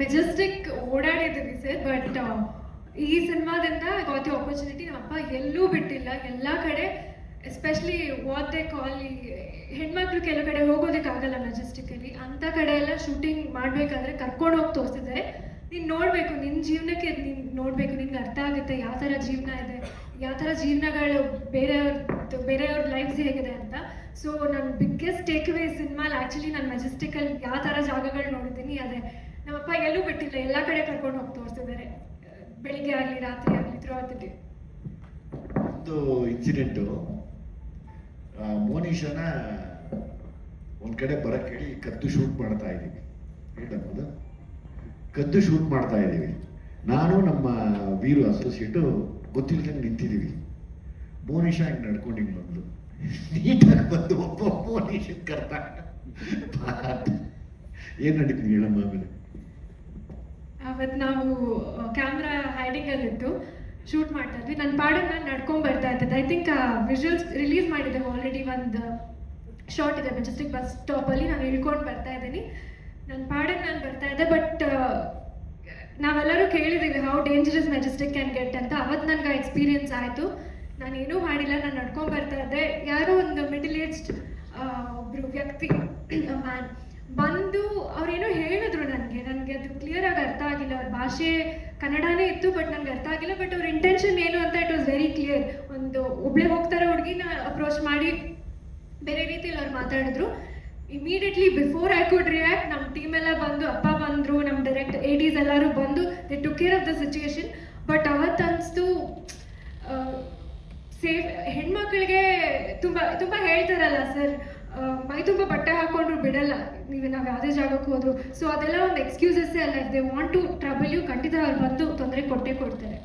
Majestic ಓಡಾಡಿದ್ದೀವಿ sir, but ಈ ಸಿನಿಮಾದಿಂದ got the opportunity. ನಮ್ಮಪ್ಪ ಎಲ್ಲೂ ಬಿಟ್ಟಿಲ್ಲ, ಎಲ್ಲ ಕಡೆ, ಎಸ್ಪೆಷಲಿ ವಾಟ್ ದೇ ಕಾಲ್, ಹೆಣ್ಮಕ್ಳು ಕೆಲವು ಕಡೆ ಹೋಗೋದಕ್ಕಾಗಲ್ಲ ಮೆಜೆಸ್ಟಿಕಲ್ಲಿ, ಅಂಥ ಕಡೆ ಎಲ್ಲ ಶೂಟಿಂಗ್ ಮಾಡಬೇಕಾದ್ರೆ ಕರ್ಕೊಂಡು ಹೋಗಿ ತೋರಿಸಿದ್ದಾರೆ. ನೀನು ನೋಡಬೇಕು, ನಿನ್ನ ಜೀವನಕ್ಕೆ ನೀನು ನೋಡಬೇಕು, ನಿನ್ಗೆ ಅರ್ಥ ಆಗುತ್ತೆ ಯಾವ ಥರ ಜೀವನ ಇದೆ, ಯಾವ ಥರ ಜೀವನಗಳು ಬೇರೆಯವ್ರ ಲೈಫ್ಸ್ ಹೇಗಿದೆ ಅಂತ. ಸೊ ನನ್ನ ಬಿಗ್ಗೆಸ್ಟ್ ಟೇಕ್ ಅವೇ ಸಿನಿಮಾಲಿ ಆ್ಯಕ್ಚುಲಿ ನಾನು ಮೆಜೆಸ್ಟಿಕಲ್ಲಿ ಯಾವ ಥರ ಜಾಗಗಳು ನೋಡಿದ್ದೀನಿ, ಅದೇ ನಮ್ಮಪ್ಪ ಎಲ್ಲೂ ಬಿಟ್ಟಿಲ್ಲ, ಎಲ್ಲ ಕಡೆ ಕರ್ಕೊಂಡು ಹೋಗಿ ತೋರಿಸಿದ್ದಾರೆ, ಬೆಳಿಗ್ಗೆ ಆಗಲಿ ರಾತ್ರಿ ಆಗಲಿ ಥ್ರೂ ಔಟ್ ದ ಡೇ. ಒಂದು ಇನ್ಸಿಡೆಂಟು, ಮೋನಿಶಾನ ಒಂದು ಕಡೆ ಬರಕ್ಕೆ ಹೇಳಿ ಕದ್ದು ಶೂಟ್ ಮಾಡ್ತಾ ಇದ್ದೀವಿ, ಹೇಳಬಹುದು ಕದ್ದು ಶೂಟ್ ಮಾಡ್ತಾ ಇದ್ದೀವಿ. ನಾನು ನಮ್ಮ ವೀರು ಅಸೋಸಿಯೇಟು ಗೊತ್ತಿಲ್ಲದಂಗೆ ನಿಂತಿದ್ದೀವಿ. ಮೋನಿಶಾ ಹಿಂಗೆ ನಡ್ಕೊಂಡು ಹಿಂಗೆ ಬಂದು ನೀಟಾಗಿ ಬಂದು ಒಬ್ಬ ಮೋನಿಶನ್ ಕರ್ತಾ ಏನು ನಡೀತೀವಿ ಹೇಳಮ್ಮ. ಆಮೇಲೆ ಅವತ್ತು ನಾವು ಕ್ಯಾಮ್ರಾ ಹೈಡಿಂಗಲ್ಲಿತ್ತು, ಶೂಟ್ ಮಾಡ್ತಾ ಇದ್ವಿ. ನನ್ನ ಪಾಡನ್ನು ನಾನು ನಡ್ಕೊಂಡು ಬರ್ತಾ ಇದ್ದೆ. ಐ ಥಿಂಕ್ ವಿಜುವಲ್ಸ್ ರಿಲೀಸ್ ಮಾಡಿದ್ದೆ ಆಲ್ರೆಡಿ, ಒಂದು ಶಾರ್ಟ್ ಇದೆ ಮೆಜೆಸ್ಟಿಕ್ ಬಸ್ ಸ್ಟಾಪಲ್ಲಿ, ನಾನು ಇಳ್ಕೊಂಡು ಬರ್ತಾ ಇದ್ದೀನಿ, ನನ್ನ ಪಾಡನ್ನು ನಾನು ಬರ್ತಾ ಇದ್ದೆ. ಬಟ್ ನಾವೆಲ್ಲರೂ ಕೇಳಿದ್ದೀವಿ how dangerous Majestic can get ಅಂತ. ಅವತ್ತು ನನಗೆ ಎಕ್ಸ್ಪೀರಿಯನ್ಸ್ ಆಯಿತು. ನಾನು ಏನೂ ಮಾಡಿಲ್ಲ, ನಾನು ನಡ್ಕೊಂಡು ಬರ್ತಾ ಇದ್ದೆ. ಯಾರೋ ಒಂದು ಮಿಡಲ್ ಏಜ್ಡ್ ಒಬ್ಬರು ವ್ಯಕ್ತಿ ಮ್ಯಾನ್ ಬಂದು ಅವ್ರೇನೋ ಹೇಳಿದ್ರು ನನಗೆ ಅದು ಕ್ಲಿಯರಾಗಿ ಅರ್ಥ ಆಗಿಲ್ಲ. ಅವ್ರ ಭಾಷೆ ಕನ್ನಡನೇ ಇತ್ತು, ಬಟ್ ನನಗೆ ಅರ್ಥ ಆಗಿಲ್ಲ. ಬಟ್ ಅವ್ರ ಇಂಟೆನ್ಷನ್ ಏನು ಅಂತ ಇಟ್ ವಾಸ್ ವೆರಿ ಕ್ಲಿಯರ್. ಒಂದು ಒಬ್ಬಳೇ ಹೋಗ್ತಾರೋ ಹುಡುಗಿನ ಅಪ್ರೋಚ್ ಮಾಡಿ ಬೇರೆ ರೀತಿಯಲ್ಲಿ ಅವ್ರು ಮಾತಾಡಿದ್ರು. Immediately before I could react, ನಮ್ಮ ಟೀಮ್ ಎಲ್ಲ ಬಂದು, ಅಪ್ಪ ಬಂದರು, ನಮ್ಮ ಡೈರೆಕ್ಟ್ ADs ಎಲ್ಲರೂ ಬಂದು they took care of the situation. But ಅವತ್ತು ಅನಿಸ್ತು ಸೇಫ್ ಹೆಣ್ಮಕ್ಳಿಗೆ ತುಂಬ ತುಂಬ ಹೇಳ್ತಾರಲ್ಲ ಸರ್, ಮೈ ತುಂಬ ಬಟ್ಟೆ ಹಾಕೊಂಡ್ರು ಬಿಡಲ್ಲ ನಾವು ಯಾವುದೇ ಜಾಗಕ್ಕೆ ಹೋದ್ರು. ಸೊ ಅದೆಲ್ಲ ಒಂದು ಎಕ್ಸ್ಕ್ಯೂಸಸ್ಸೇ ಅಲ್ಲ. If they want to trouble you, ಖಂಡಿತ ಅವ್ರು ಬಂದು ತೊಂದರೆ ಕೊಟ್ಟೇ ಕೊಡ್ತಾರೆ.